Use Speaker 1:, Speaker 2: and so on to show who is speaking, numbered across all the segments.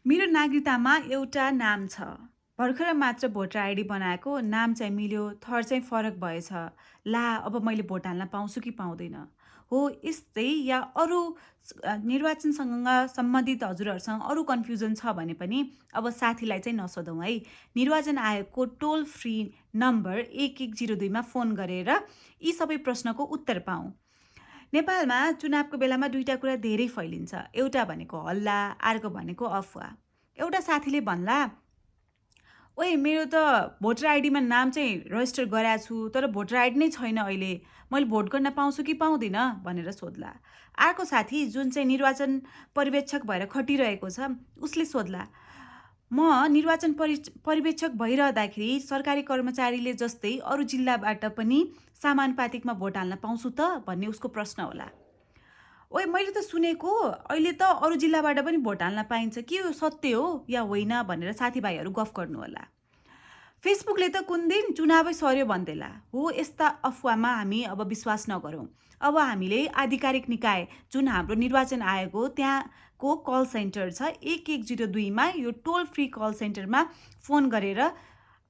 Speaker 1: मेरो नागरिकतामा एउटा नाम छ। भर्खर मात्र भोटर आइडी बनाएको, नाम चाहिँ मिल्यो, थर चाहिँ फरक भएछ। ला अब मैले भोट हाल्न पाउँछु कि पाउँदैन? हो यस्तै या अरू निर्वाचनसँग सम्बन्धित हजुरहरूसँग अरू कन्फ्युजन छ भने पनि अब साथीलाई चाहिँ नसोधौँ है। निर्वाचन आयोगको टोल फ्री नम्बर 1102 मा फोन गरेर यी सबै प्रश्नको उत्तर पाऊँ। नेपालमा चुनावको बेलामा दुईटा कुरा धेरै फैलिन्छ। एउटा भनेको हल्ला, अर्को भनेको अफवाह। एउटा साथीले भन्ला, ओए मेरो त भोटर आइडीमा नाम चाहिँ रजिस्टर गराएको छु, तर भोटर आइडी नै छैन अहिले। मैले भोट गर्न पाउँछु कि पाउँदिनँ भनेर सोध्ला। अर्को साथी जुन चाहिँ निर्वाचन पर्यवेक्षक भएर खटिरहेको छ, उसले सोध्ला, म निर्वाचन पर्यवेक्षक भइरहँदाखेरि सरकारी कर्मचारीले जस्तै अरू जिल्लाबाट पनि समानुपातिकमा भोट हाल्न पाउँछु त भन्ने उसको प्रश्न होला। ओए मैले त सुनेको अहिले त अरू जिल्लाबाट पनि भोट हाल्न पाइन्छ, के यो सत्य हो या होइन भनेर साथीभाइहरू गफ गर्नु होला। फेसबुकले त कुन दिन चुनावै सर्यो भन्देला। हो यस्ता अफवाहमा हामी अब विश्वास नगरौँ। अब हामीले आधिकारिक निकाय जुन हाम्रो निर्वाचन आयोग हो त्यहाँको कल सेन्टर छ 1102 मा, यो टोल फ्री कल सेन्टरमा फोन गरेर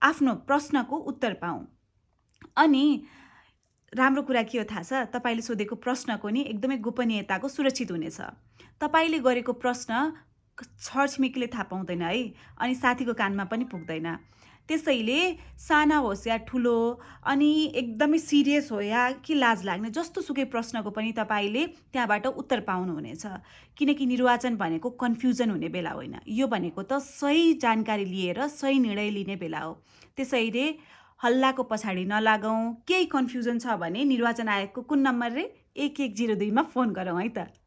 Speaker 1: आफ्नो प्रश्नको उत्तर पाऊँ। अनि राम्रो कुरा के हो थाहा छ? तपाईले सोधेको प्रश्नको नि एकदमै गोपनीयताको सुरक्षित हुनेछ। तपाईले गरेको प्रश्न छरछिमेकीले थाहा पाउँदैन है, अनि साथीको कानमा पनि पुग्दैन। त्यसैले साना होस् या ठुलो, अनि एकदमै सिरियस हो या कि लाज लाग्ने जस्तो सुकै प्रश्नको पनि तपाईले त्यहाँबाट उत्तर पाउनुहुनेछ। किनकि निर्वाचन भनेको कन्फ्युजन हुने बेला होइन, यो भनेको त सही जानकारी लिएर सही निर्णय लिने बेला हो। त्यसैले हल्लाको पछाडि नलागौँ। केही कन्फ्युजन छ भने निर्वाचन आयोगको कुन नम्बर रे 1102 मा फोन गरौँ है त।